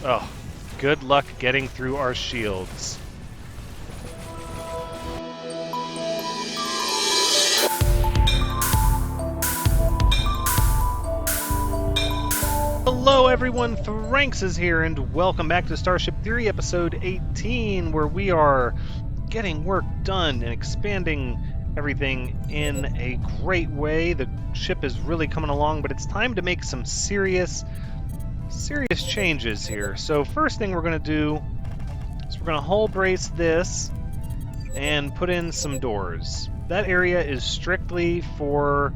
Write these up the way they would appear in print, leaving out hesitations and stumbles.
Oh, good luck getting through our shields. Hello everyone, Thranxes here, and welcome back to Starship Theory episode 18, where we are getting work done and expanding everything in a great way. The ship is really coming along, but it's time to make some serious changes here. So first thing we're going to do is we're going to hull brace this and put in some doors. That area is strictly for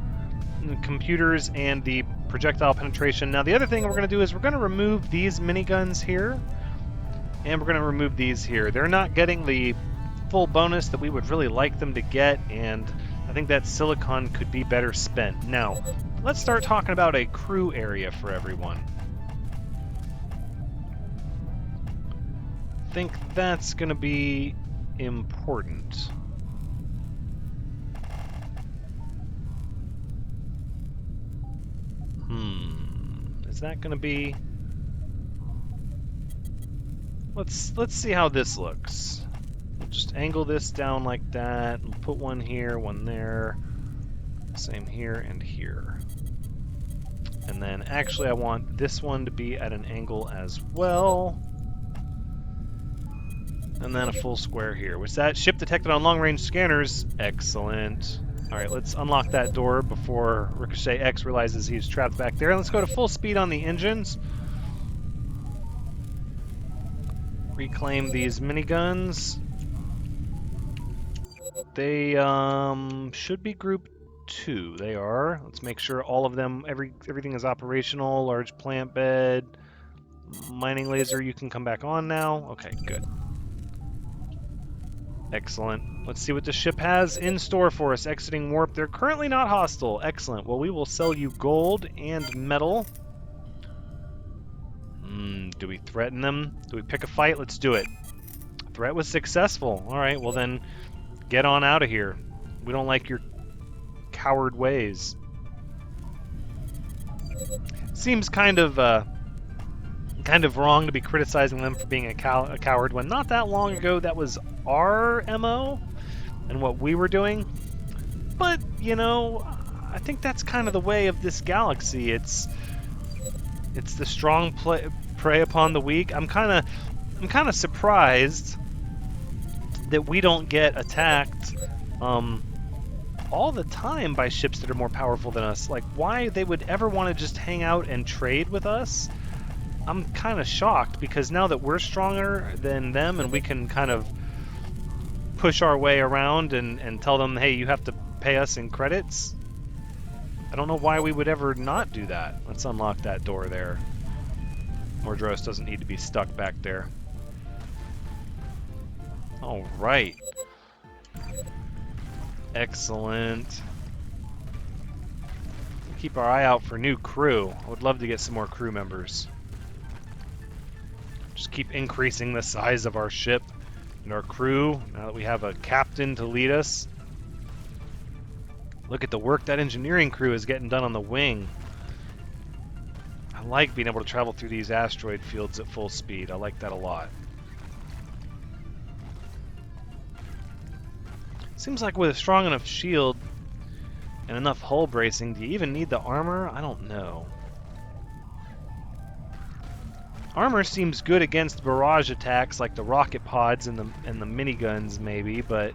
computers and the projectile penetration. Now the other thing we're going to do is we're going to remove these miniguns here, and we're going to remove these here. They're not getting the full bonus that we would really like them to get, and I think that silicon could be better spent. Now, let's start talking about a crew area for everyone. I think that's going to be important. Is that going to be... Let's see how this looks. Just angle this down like that, and put one here, one there, same here and here. And then actually I want this one to be at an angle as well. And then a full square here. What's that? Ship detected on long-range scanners. Excellent. Alright, let's unlock that door before Ricochet X realizes he's trapped back there. Let's go to full speed on the engines. Reclaim these miniguns. They should be group 2. They are. Let's make sure all of them, everything is operational. Large plant bed, mining laser, you can come back on now. Okay, good. Excellent. Let's see what the ship has in store for us. Exiting warp. They're currently not hostile. Excellent. Well, we will sell you gold and metal. Do we threaten them? Do we pick a fight? Let's do it. Threat was successful. All right, well then, get on out of here. We don't like your coward ways. Seems kind of wrong to be criticizing them for being a coward when not that long ago that was our MO and what we were doing. But, you know, I think that's kind of the way of this galaxy. It's the strong prey upon the weak. I'm kind of surprised that we don't get attacked all the time by ships that are more powerful than us. Like, why they would ever want to just hang out and trade with us? I'm kind of shocked, because now that we're stronger than them and we can kind of push our way around and tell them, hey, you have to pay us in credits, I don't know why we would ever not do that. Let's unlock that door there. Mordros doesn't need to be stuck back there. All right. Excellent. Keep our eye out for new crew. I would love to get some more crew members. Just keep increasing the size of our ship and our crew now that we have a captain to lead us. Look at the work that engineering crew is getting done on the wing. I like being able to travel through these asteroid fields at full speed. I like that a lot. Seems like with a strong enough shield and enough hull bracing, do you even need the armor? I don't know. Armor seems good against barrage attacks like the rocket pods and the miniguns maybe, but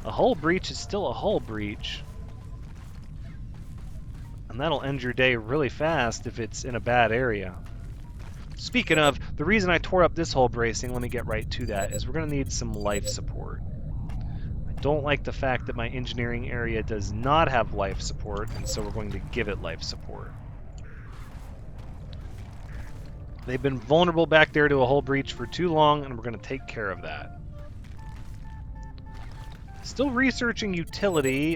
a hull breach is still a hull breach. And that'll end your day really fast if it's in a bad area. Speaking of, the reason I tore up this hull bracing, let me get right to that, is we're going to need some life support. I don't like the fact that my engineering area does not have life support, and so we're going to give it life support. They've been vulnerable back there to a hull breach for too long, and we're going to take care of that. Still researching utility,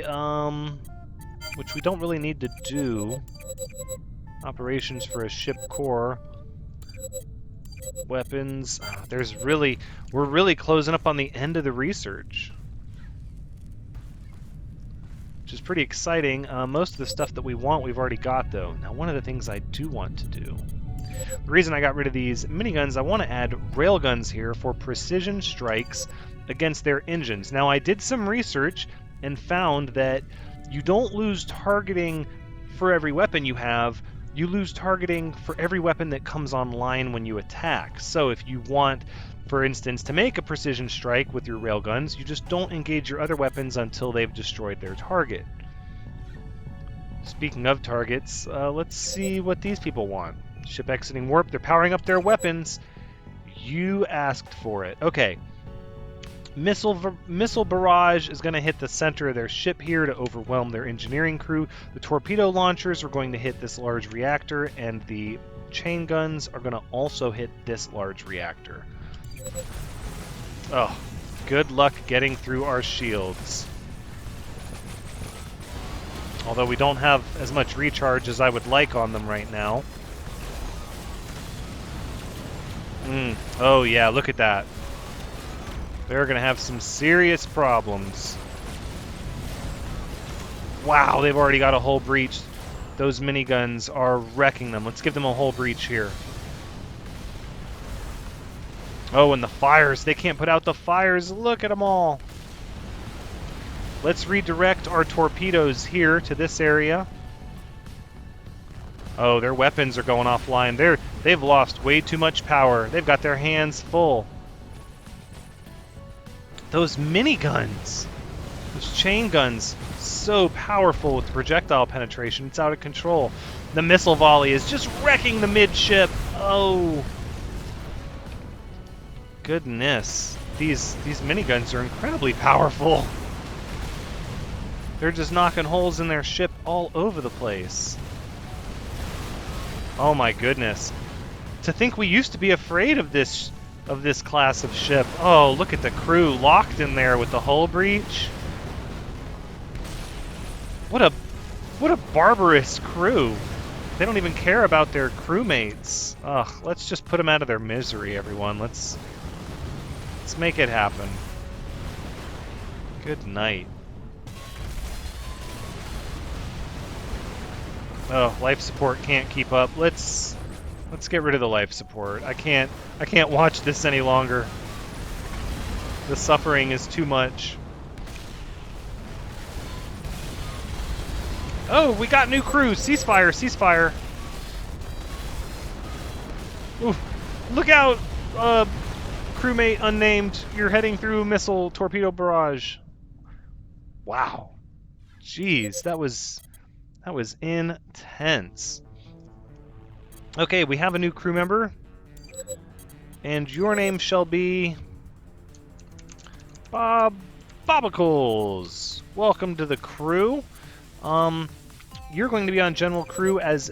which we don't really need to do. Operations for a ship core. Weapons. We're really closing up on the end of the research, which is pretty exciting. Most of the stuff that we want, we've already got, though. Now, one of the things I do want to do The reason I got rid of these miniguns, I want to add railguns here for precision strikes against their engines. Now, I did some research and found that you don't lose targeting for every weapon you have. You lose targeting for every weapon that comes online when you attack. So if you want, for instance, to make a precision strike with your railguns, you just don't engage your other weapons until they've destroyed their target. Speaking of targets, let's see what these people want. Ship exiting warp. They're powering up their weapons. You asked for it. Okay. Missile barrage is going to hit the center of their ship here to overwhelm their engineering crew. The torpedo launchers are going to hit this large reactor, and the chain guns are going to also hit this large reactor. Oh, good luck getting through our shields. Although we don't have as much recharge as I would like on them right now. Oh yeah, look at that. They're going to have some serious problems. Wow, they've already got a hull breach. Those miniguns are wrecking them. Let's give them a hull breach here. Oh, and the fires. They can't put out the fires. Look at them all. Let's redirect our torpedoes here to this area. Oh, their weapons are going offline. They've lost way too much power. They've got their hands full. Those miniguns, those chain guns, so powerful with projectile penetration. It's out of control. The missile volley is just wrecking the midship. Oh, goodness. These miniguns are incredibly powerful. They're just knocking holes in their ship all over the place. Oh my goodness. To think we used to be afraid of this class of ship. Oh, look at the crew locked in there with the hull breach. What a barbarous crew. They don't even care about their crewmates. Ugh, let's just put them out of their misery, everyone. Let's make it happen. Good night. Oh, life support can't keep up. Let's get rid of the life support. I can't watch this any longer. The suffering is too much. Oh, we got new crew. Ceasefire, ceasefire. Ooh, look out, crewmate unnamed. You're heading through missile torpedo barrage. Wow. Jeez, that was intense. Okay, we have a new crew member. And your name shall be Bob Bobicles. Welcome to the crew. You're going to be on general crew as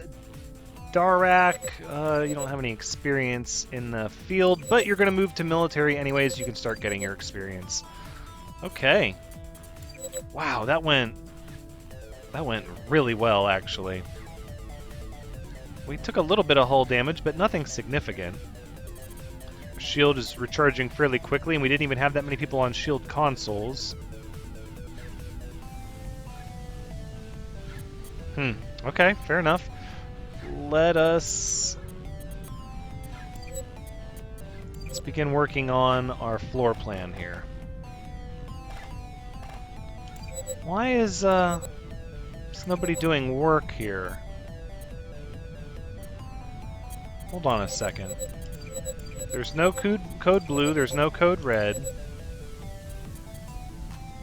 Darak. You don't have any experience in the field, but you're going to move to military anyways. You can start getting your experience. Okay. Wow, that went really well, actually. We took a little bit of hull damage, but nothing significant. Shield is recharging fairly quickly, and we didn't even have that many people on shield consoles. Okay, fair enough. Let's begin working on our floor plan here. Why is nobody doing work here? Hold on a second. There's no code blue, there's no code red.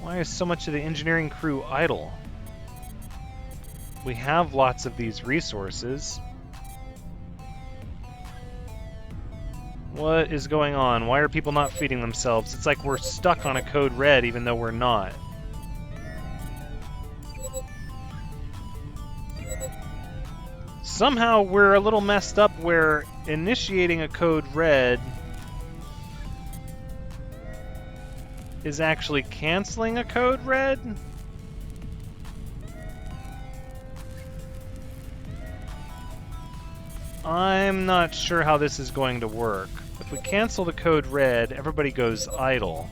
Why is so much of the engineering crew idle? We have lots of these resources. What is going on? Why are people not feeding themselves? It's like we're stuck on a code red even though we're not. Somehow we're a little messed up where initiating a code red is actually canceling a code red? I'm not sure how this is going to work. If we cancel the code red, everybody goes idle.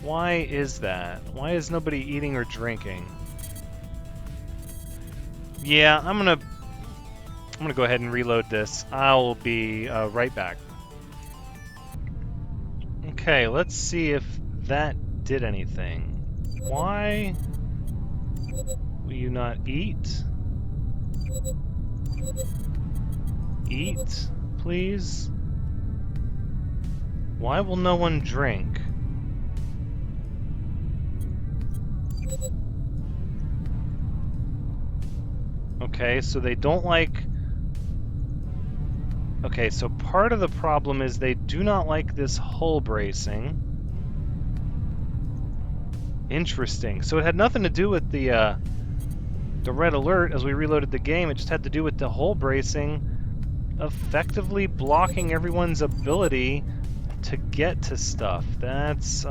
Why is that? Why is nobody eating or drinking? Yeah, I'm gonna go ahead and reload this. I'll be right back. Okay, let's see if that did anything. Why will you not eat? Eat, please? Why will no one drink? Okay, so they don't like... Okay, so part of the problem is they do not like this hull bracing. Interesting. So it had nothing to do with the red alert as we reloaded the game. It just had to do with the hull bracing effectively blocking everyone's ability to get to stuff. That's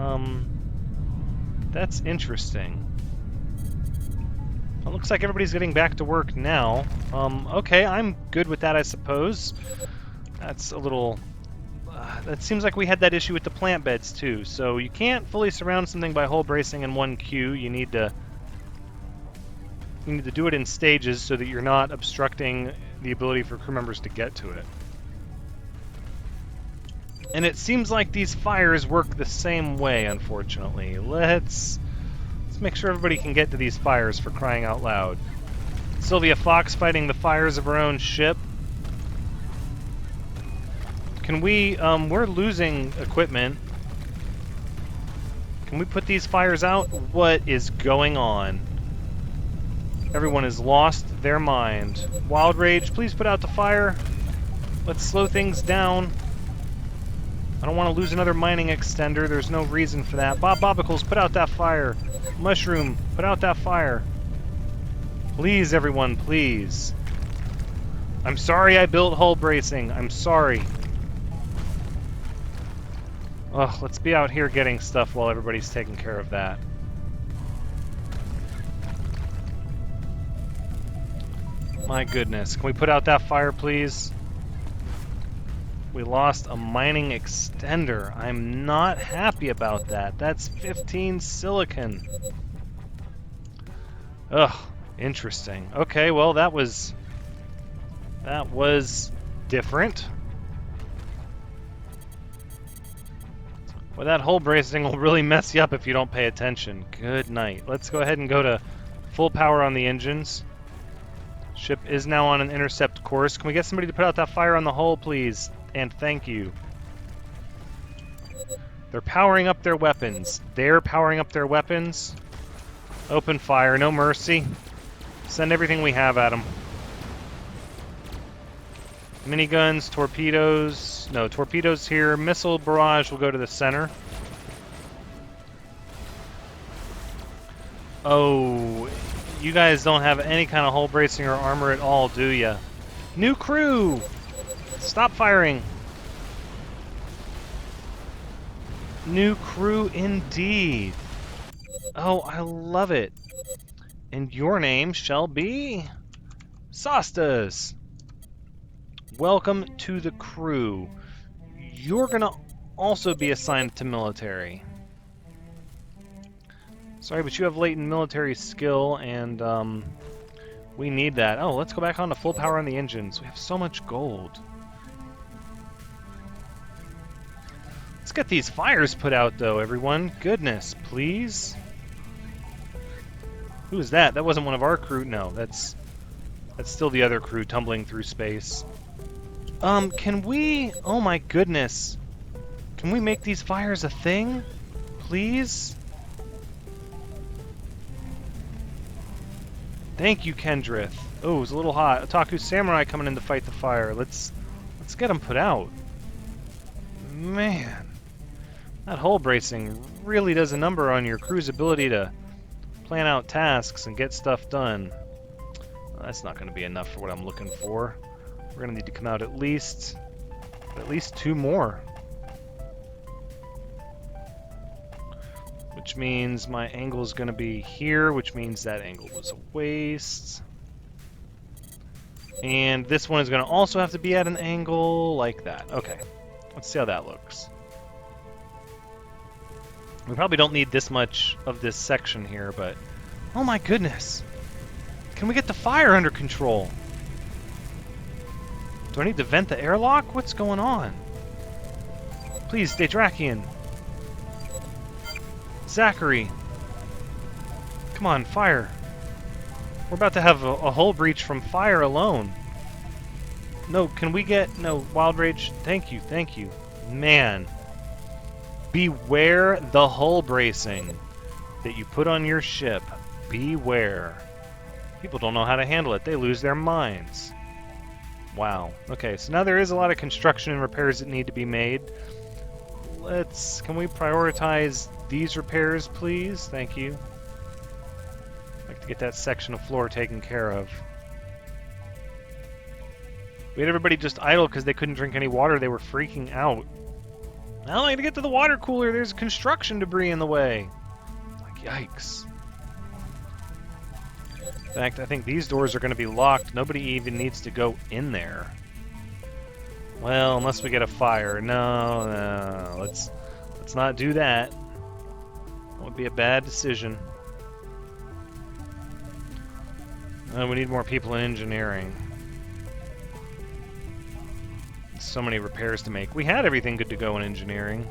interesting. It looks like everybody's getting back to work now. Okay, I'm good with that, I suppose. That's a little... that seems like we had that issue with the plant beds, too. So you can't fully surround something by hull bracing in one queue. You need to do it in stages so that you're not obstructing the ability for crew members to get to it. And it seems like these fires work the same way, unfortunately. Let's make sure everybody can get to these fires, for crying out loud. Sylvia Fox fighting the fires of her own ship. Can we, we're losing equipment. Can we put these fires out? What is going on? Everyone has lost their mind. Wild Rage, please put out the fire. Let's slow things down. I don't want to lose another mining extender. There's no reason for that. Bob Bobicles, put out that fire. Mushroom, put out that fire. Please, everyone, please. I'm sorry I built hull bracing. I'm sorry. Ugh, let's be out here getting stuff while everybody's taking care of that. My goodness. Can we put out that fire, please? We lost a mining extender. I'm not happy about that. That's 15 silicon. Ugh, interesting. Okay, well, that was different. Well, that hull bracing will really mess you up if you don't pay attention. Good night. Let's go ahead and go to full power on the engines. Ship is now on an intercept course. Can we get somebody to put out that fire on the hull, please? And thank you. They're powering up their weapons. They're powering up their weapons. Open fire, no mercy. Send everything we have at them. Miniguns, torpedoes. No, torpedoes here. Missile barrage will go to the center. Oh, you guys don't have any kind of hull bracing or armor at all, do ya? New crew! Stop firing. New crew indeed. Oh, I love it. And your name shall be... Sostas. Welcome to the crew. You're gonna also be assigned to military. Sorry, but you have latent military skill, and we need that. Oh, let's go back on to full power on the engines. We have so much gold. Let's get these fires put out, though, everyone. Goodness, please. Who is that? That wasn't one of our crew. No, that's still the other crew tumbling through space. Can we... Oh my goodness. Can we make these fires a thing? Please? Thank you, Kendrith. Oh, it was a little hot. Otaku Samurai coming in to fight the fire. Let's get them put out. Man. That hull bracing really does a number on your crew's ability to plan out tasks and get stuff done. Well, that's not going to be enough for what I'm looking for. We're going to need to come out at least 2 more. Which means my angle is going to be here, which means that angle was a waste. And this one is going to also have to be at an angle like that. Okay, let's see how that looks. We probably don't need this much of this section here, but... Oh my goodness! Can we get the fire under control? Do I need to vent the airlock? What's going on? Please, Daedrakian. Zachary. Come on, fire. We're about to have a hull breach from fire alone. No, can we get... No, Wild Rage. Thank you, thank you. Man. Beware the hull bracing that you put on your ship. Beware. People don't know how to handle it. They lose their minds. Wow. Okay, so now there is a lot of construction and repairs that need to be made. Can we prioritize these repairs, please? Thank you. I'd like to get that section of floor taken care of. We had everybody just idle because they couldn't drink any water. They were freaking out. Now I gotta get to the water cooler. There's construction debris in the way. Like, yikes. In fact, I think these doors are going to be locked. Nobody even needs to go in there. Well, unless we get a fire. No. Let's not do that. That would be a bad decision. We need more people in engineering. So many repairs to make. We had everything good to go in engineering.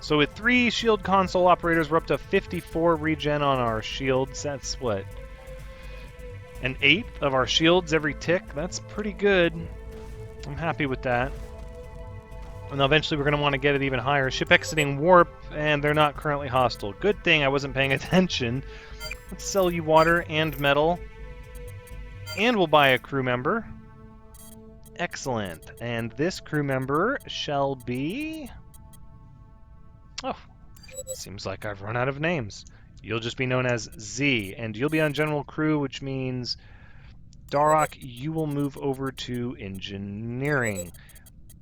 So with 3 shield console operators, we're up to 54 regen on our shields. That's what? An 1/8 of our shields every tick. That's pretty good. I'm happy with that. And eventually we're going to want to get it even higher. Ship exiting warp, and they're not currently hostile. Good thing I wasn't paying attention. Let's sell you water and metal. And we'll buy a crew member. Excellent. And this crew member shall be... Oh, seems like I've run out of names. You'll just be known as Z, and you'll be on general crew, which means, Darok, you will move over to engineering.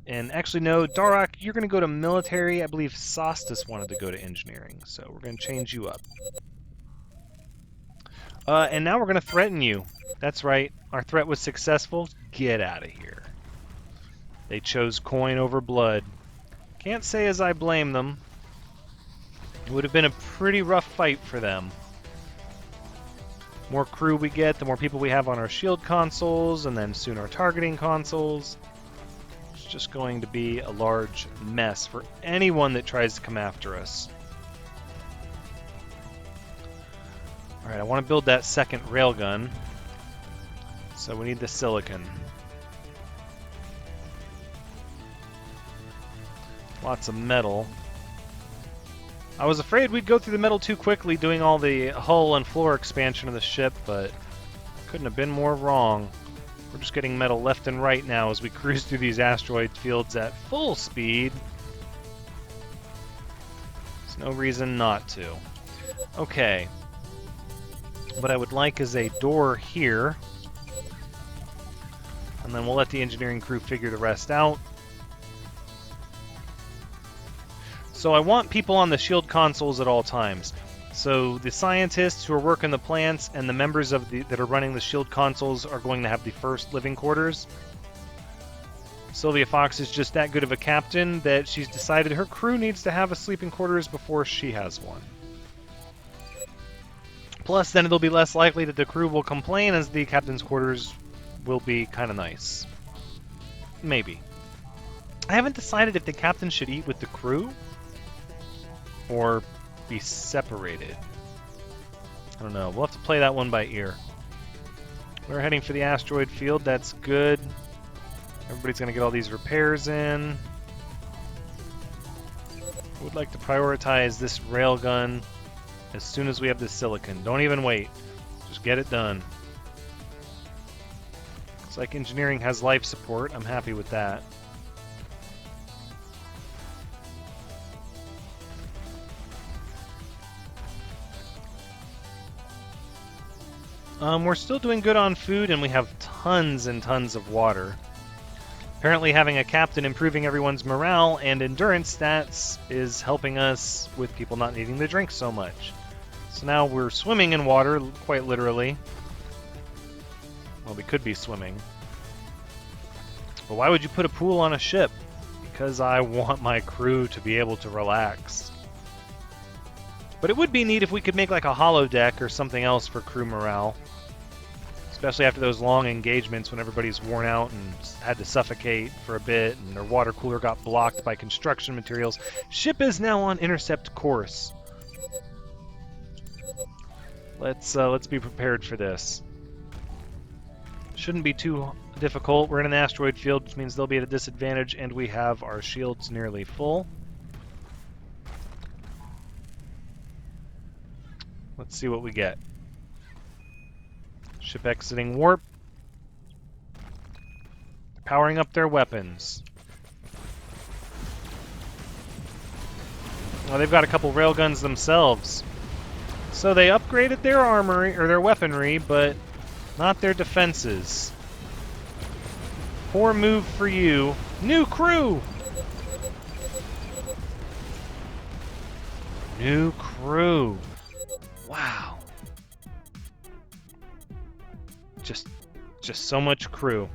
And actually, no, Darok, you're going to go to military. I believe Sostus wanted to go to engineering, so we're going to change you up. And now we're going to threaten you. That's right, our threat was successful. Get out of here. They chose coin over blood. Can't say as I blame them. It would have been a pretty rough fight for them. The more crew we get, the more people we have on our shield consoles, and then soon our targeting consoles. It's just going to be a large mess for anyone that tries to come after us. Alright, I want to build that second railgun. So we need the silicon. Lots of metal. I was afraid we'd go through the metal too quickly doing all the hull and floor expansion of the ship, but couldn't have been more wrong. We're just getting metal left and right now as we cruise through these asteroid fields at full speed. There's no reason not to. Okay. What I would like is a door here. And then we'll let the engineering crew figure the rest out. So I want people on the shield consoles at all times. So the scientists who are working the plants and the members of that are running the shield consoles are going to have the first living quarters. Sylvia Fox is just that good of a captain that she's decided her crew needs to have a sleeping quarters before she has one. Plus, then it'll be less likely that the crew will complain, as the captain's quarters will be kind of nice. Maybe. I haven't decided if the captain should eat with the crew or be separated. I don't know. We'll have to play that one by ear. We're heading for the asteroid field. That's good. Everybody's going to get all these repairs in. I would like to prioritize this railgun as soon as we have the silicon. Don't even wait. Just get it done. Looks like engineering has life support. I'm happy with that. We're still doing good on food, and we have tons and tons of water. Apparently having a captain improving everyone's morale and endurance stats is helping us with people not needing to drink so much. So now we're swimming in water, quite literally. Well, we could be swimming. But why would you put a pool on a ship? Because I want my crew to be able to relax. But it would be neat if we could make like a holodeck or something else for crew morale. Especially after those long engagements when everybody's worn out and had to suffocate for a bit and their water cooler got blocked by construction materials. Ship is now on intercept course. Let's be prepared for this. Shouldn't be too difficult. We're in an asteroid field, which means they'll be at a disadvantage, and we have our shields nearly full. Let's see what we get. Ship exiting warp. Powering up their weapons. Well, they've got a couple railguns themselves. So they upgraded their armory, or their weaponry, but not their defenses. Poor move for you. New crew! New crew. Wow. Just so much crew.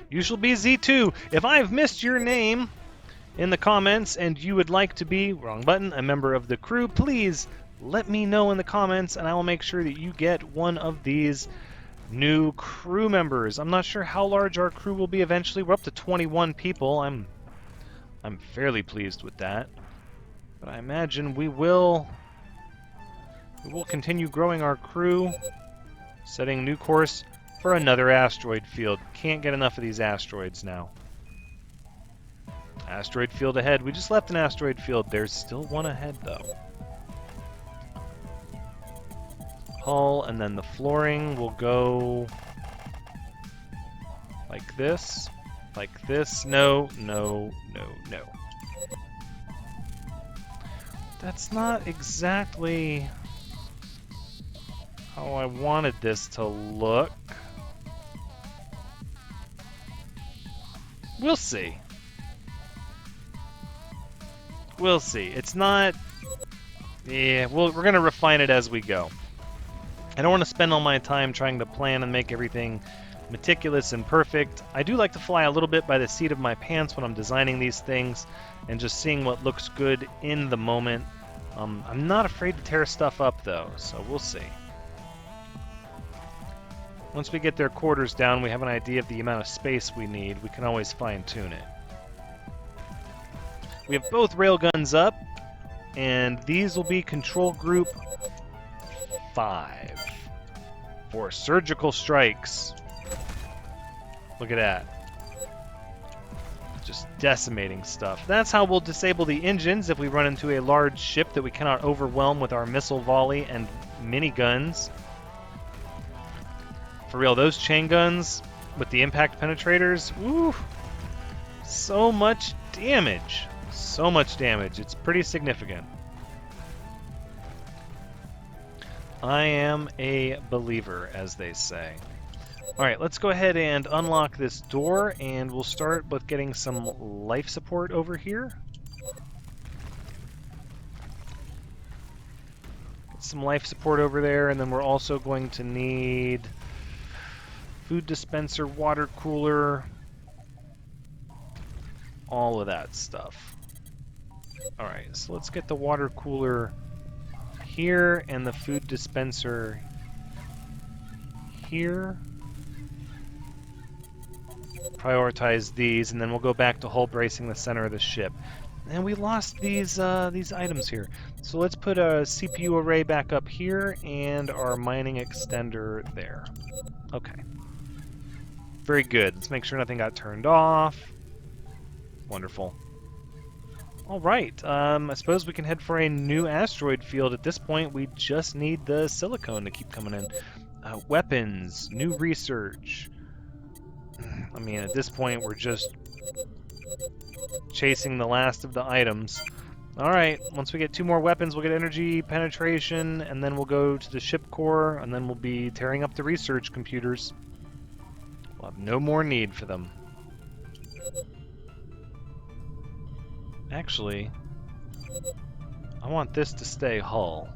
You shall be Z2. If I've missed your name in the comments and you would like to be, wrong button, a member of the crew, please let me know in the comments and I will make sure that you get one of these new crew members. I'm not sure how large our crew will be eventually. We're up to 21 people. I'm fairly pleased with that. But I imagine we will continue growing our crew, setting new course for another asteroid field. Can't get enough of these asteroids now. Asteroid field ahead. We just left an asteroid field. There's still one ahead, though. Hull, and then the flooring will go like this. Like this. No, no, no, no. That's not exactly how I wanted this to look. We'll see. We'll see. It's not... Yeah, we're going to refine it as we go. I don't want to spend all my time trying to plan and make everything meticulous and perfect. I do like to fly a little bit by the seat of my pants when I'm designing these things and just seeing what looks good in the moment. I'm not afraid to tear stuff up, though, so we'll see. Once we get their quarters down, we have an idea of the amount of space we need. We can always fine-tune it. We have both railguns up, and these will be Control Group 5 for surgical strikes. Look at that. Just decimating stuff. That's how we'll disable the engines if we run into a large ship that we cannot overwhelm with our missile volley and miniguns. For real, those chain guns with the impact penetrators, woo, so much damage. So much damage. It's pretty significant. I am a believer, as they say. Alright, let's go ahead and unlock this door, and we'll start with getting some life support over here. Get some life support over there, and then we're also going to need food dispenser, water cooler, all of that stuff. Alright, so let's get the water cooler here and the food dispenser here. Prioritize these, and then we'll go back to hull bracing the center of the ship. And we lost these items here. So let's put a CPU array back up here and our mining extender there. Okay. Very good. Let's make sure nothing got turned off. Wonderful. Alright, I suppose we can head for a new asteroid field. At this point, we just need the silicone to keep coming in. Weapons, new research. I mean, at this point, we're just chasing the last of the items. Alright, once we get 2 more weapons, we'll get energy penetration, and then we'll go to the ship core, and then we'll be tearing up the research computers. We'll have no more need for them. Actually, I want this to stay hull.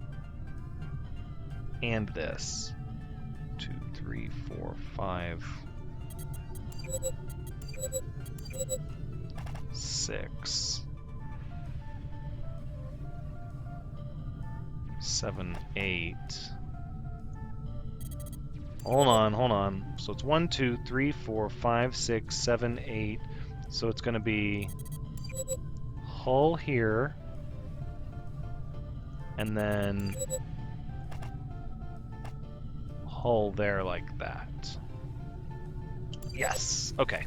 And this. 2, 3, 4, 5, 6. 7, 8. Hold on. So it's 1, 2, 3, 4, 5, 6, 7, 8. So it's going to be hull here, and then hull there like that. Yes. Okay.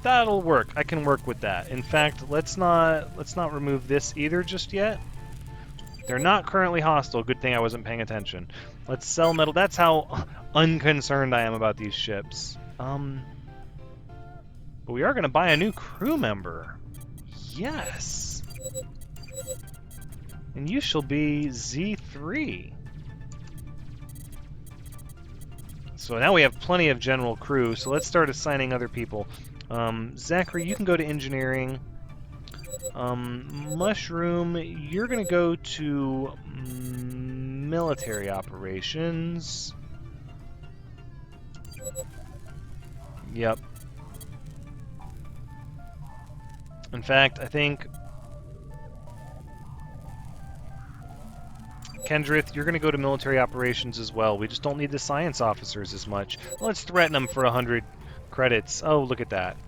That'll work. I can work with that. In fact, let's not remove this either just yet. They're not currently hostile. Good thing I wasn't paying attention. Let's sell metal. That's how unconcerned I am about these ships. But we are going to buy a new crew member. Yes. And you shall be Z3. So now we have plenty of general crew, so let's start assigning other people. Zachary, you can go to engineering. Mushroom, you're going to go to military operations. Yep. In fact, I think Kendrith, you're going to go to military operations as well. We just don't need the science officers as much. Let's threaten them for 100 credits. Oh, look at that.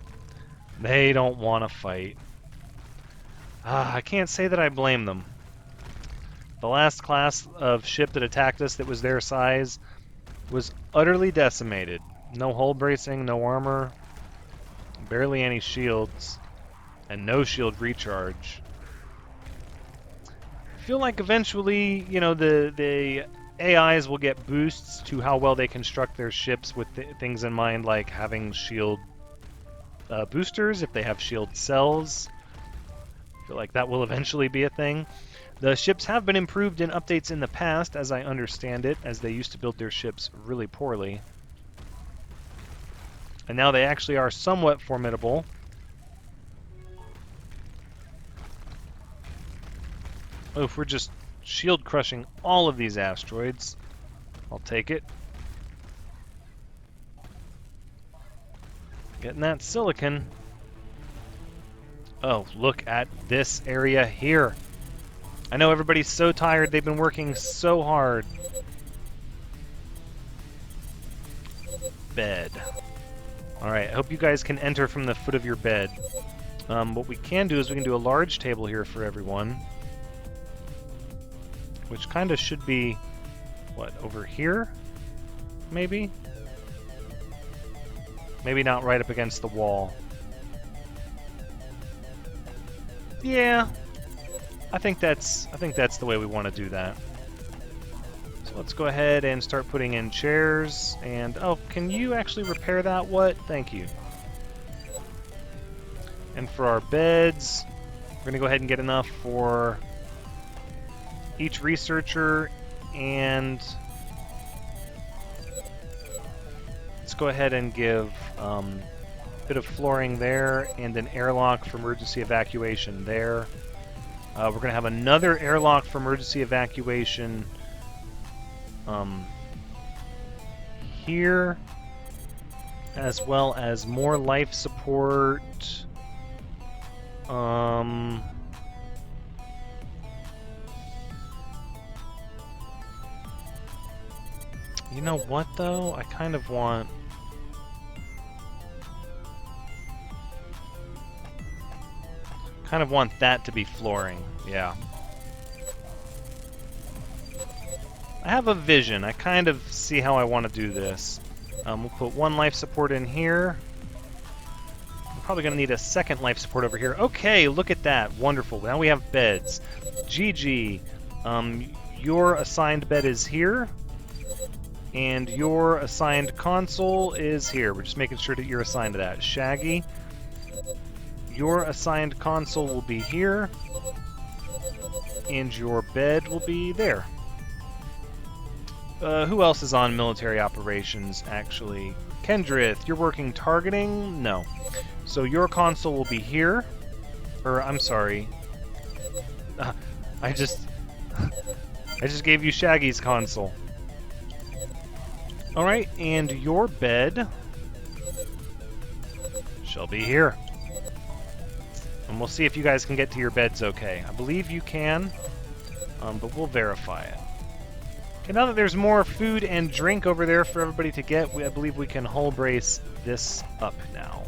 They don't want to fight. I can't say that I blame them. The last class of ship that attacked us that was their size was utterly decimated. No hull bracing, no armor, barely any shields, and no shield recharge. I feel like eventually, you know, the AIs will get boosts to how well they construct their ships with things in mind, like having shield boosters if they have shield cells. I feel like that will eventually be a thing. The ships have been improved in updates in the past, as I understand it, as they used to build their ships really poorly. And now they actually are somewhat formidable. Oh, if we're just shield crushing all of these asteroids, I'll take it. Getting that silicon. Oh, look at this area here. I know everybody's so tired. They've been working so hard. Bed. Alright, I hope you guys can enter from the foot of your bed. What we can do is we can do a large table here for everyone. Which kind of should be, what, over here? Maybe? Maybe not right up against the wall. Yeah, I think that's the way we want to do that. So let's go ahead and start putting in chairs. And oh, can you actually repair that? What? Thank you. And for our beds, we're gonna go ahead and get enough for each researcher, and let's go ahead and give a bit of flooring there and an airlock for emergency evacuation there. We're going to have another airlock for emergency evacuation here, as well as more life support. You know what, though? I kind of want... that to be flooring, yeah. I have a vision. I kind of see how I want to do this. We'll put one life support in here. I'm probably going to need a second life support over here. Okay, look at that. Wonderful. Now we have beds. GG. Your assigned bed is here. And your assigned console is here. We're just making sure that you're assigned to that. Shaggy. Your assigned console will be here. And your bed will be there. Who else is on military operations, actually? Kendrith, you're working targeting? No. So your console will be here. Or, I'm sorry. I just gave you Shaggy's console. Alright, and your bed shall be here. And we'll see if you guys can get to your beds okay. I believe you can. but we'll verify it. Okay, now that there's more food and drink over there for everybody to get, I believe we can hull brace this up now.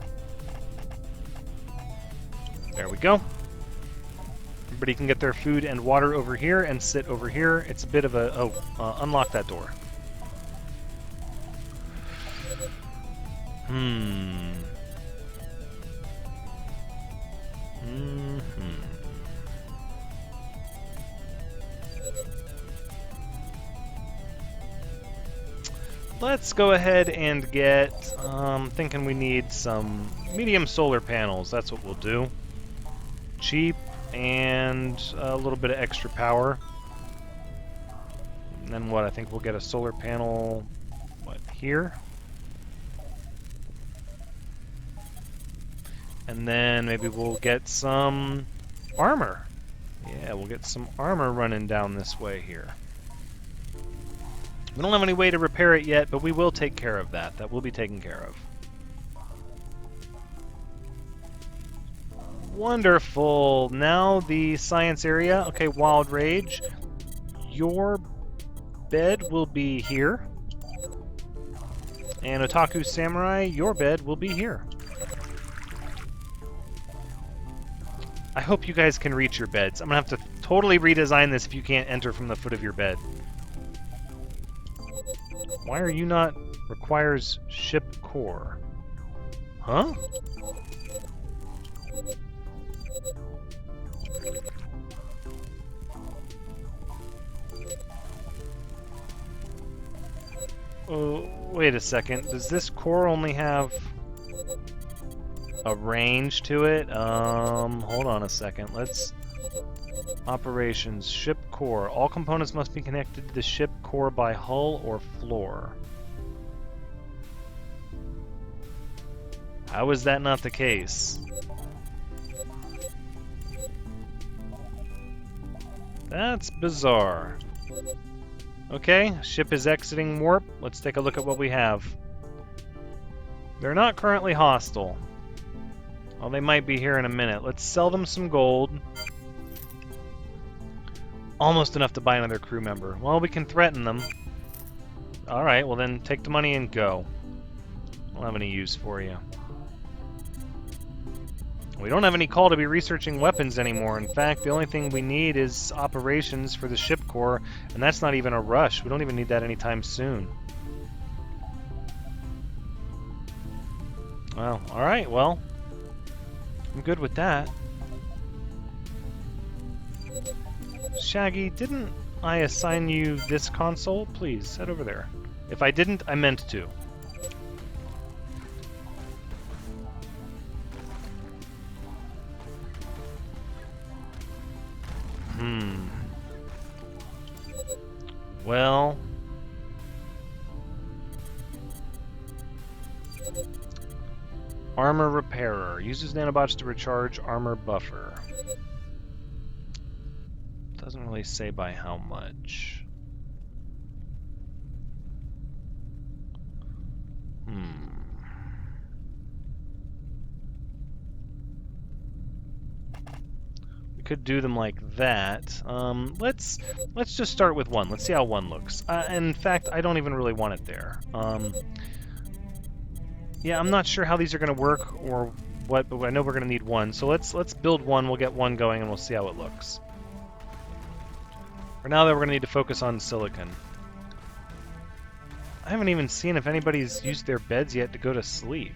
There we go. Everybody can get their food and water over here and sit over here. It's a bit of a... unlock that door. Let's go ahead and get, thinking we need some medium solar panels. That's what we'll do. Cheap and a little bit of extra power. And then what? I think we'll get a solar panel, what, here? And then maybe we'll get some armor. Yeah, we'll get some armor running down this way here. We don't have any way to repair it yet, but we will take care of that. That will be taken care of. Wonderful. Now the science area. Okay, Wild Rage. Your bed will be here. And Otaku Samurai, your bed will be here. I hope you guys can reach your beds. I'm going to have to totally redesign this if you can't enter from the foot of your bed. Why are you not... requires ship core? Huh? Oh, wait a second. Does this core only have a range to it? Hold on a second. Let's... Operations, ship core. All components must be connected to the ship core by hull or floor. How is that not the case? That's bizarre. Okay, ship is exiting warp. Let's take a look at what we have. They're not currently hostile. Well, they might be here in a minute. Let's sell them some gold. Almost enough to buy another crew member. Well, we can threaten them. Alright, well then take the money and go. I don't have any use for you. We don't have any call to be researching weapons anymore. In fact, the only thing we need is operations for the ship core, and that's not even a rush. We don't even need that anytime soon. Well, alright, well. I'm good with that. Shaggy, didn't I assign you this console? Please, head over there. If I didn't, I meant to. Well... Armor repairer. Uses nanobots to recharge armor buffer. Doesn't really say by how much. We could do them like that. Let's just start with one. Let's see how one looks. In fact, I don't even really want it there. Yeah, I'm not sure how these are going to work or what, but I know we're going to need one. So let's build one. We'll get one going, and we'll see how it looks. For now, though, we're going to need to focus on silicon. I haven't even seen if anybody's used their beds yet to go to sleep.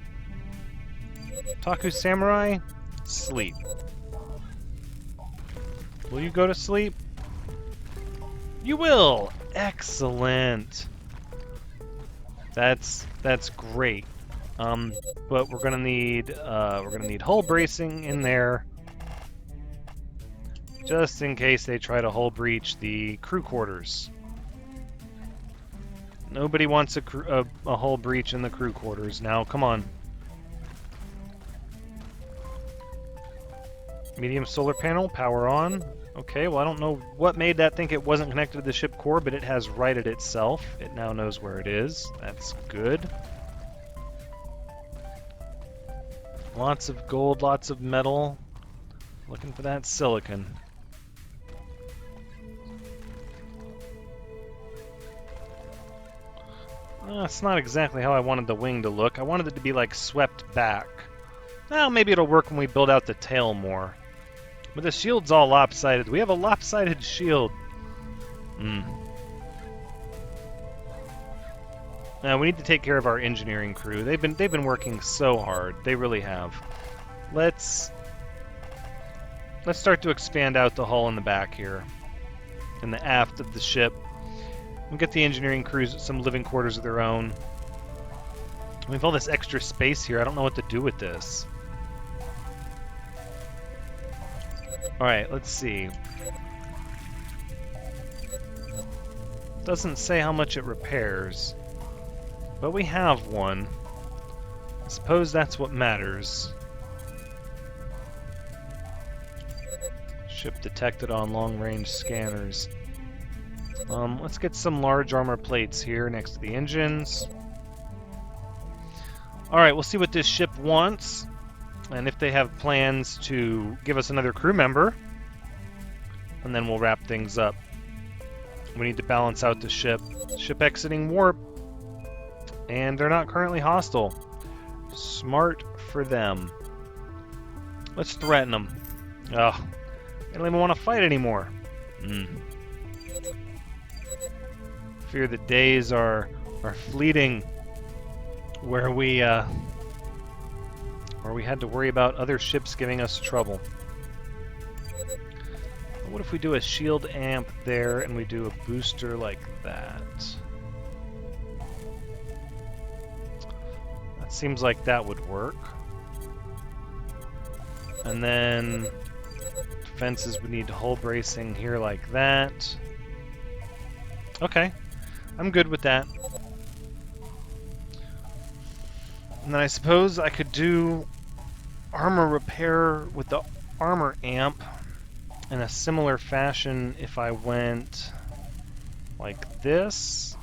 Taku Samurai, sleep. Will you go to sleep? You will! Excellent! That's great. But we're gonna need hull bracing in there, just in case they try to hull breach the crew quarters. Nobody wants a hull breach in the crew quarters. Now, come on. Medium solar panel, power on. Okay, well, I don't know what made that think it wasn't connected to the ship core, but it has righted itself. It now knows where it is. That's good. Lots of gold, lots of metal. Looking for that silicon. It's not exactly how I wanted the wing to look. I wanted it to be like swept back. Well, maybe it'll work when we build out the tail more. But the shield's all lopsided. We have a lopsided shield. Now we need to take care of our engineering crew. They've been working so hard. They really have. Let's start to expand out the hull in the back here, in the aft of the ship. We'll get the engineering crews some living quarters of their own. We have all this extra space here. I don't know what to do with this. Alright, let's see. Doesn't say how much it repairs, but we have one. I suppose that's what matters. Ship detected on long-range scanners. Let's get some large armor plates here next to the engines. Alright, we'll see what this ship wants, and if they have plans to give us another crew member, and then we'll wrap things up. We need to balance out the ship. Ship exiting warp, and they're not currently hostile. Smart for them. Let's threaten them. Ugh, they don't even want to fight anymore. Fear the days are fleeting where we had to worry about other ships giving us trouble. What if we do a shield amp there and we do a booster like that? That seems like that would work. And then defenses would need hull bracing here like that. Okay, I'm good with that. And then I suppose I could do armor repair with the armor amp in a similar fashion if I went like this.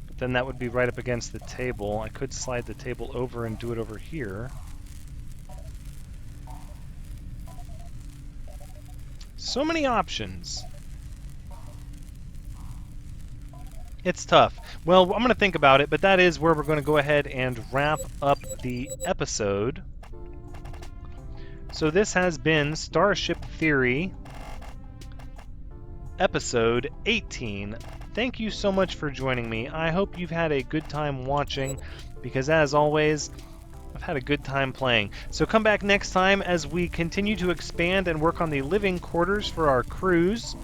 But then that would be right up against the table. I could slide the table over and do it over here. So many options. It's tough. Well, I'm going to think about it, but that is where we're going to go ahead and wrap up the episode. So this has been Starship Theory, episode 18. Thank you so much for joining me. I hope you've had a good time watching, because as always, I've had a good time playing. So come back next time as we continue to expand and work on the living quarters for our crews.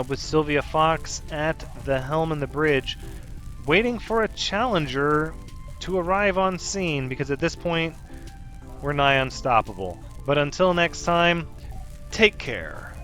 With Sylvia Fox at the helm and the bridge, waiting for a challenger to arrive on scene, because at this point, we're nigh unstoppable. But until next time, take care.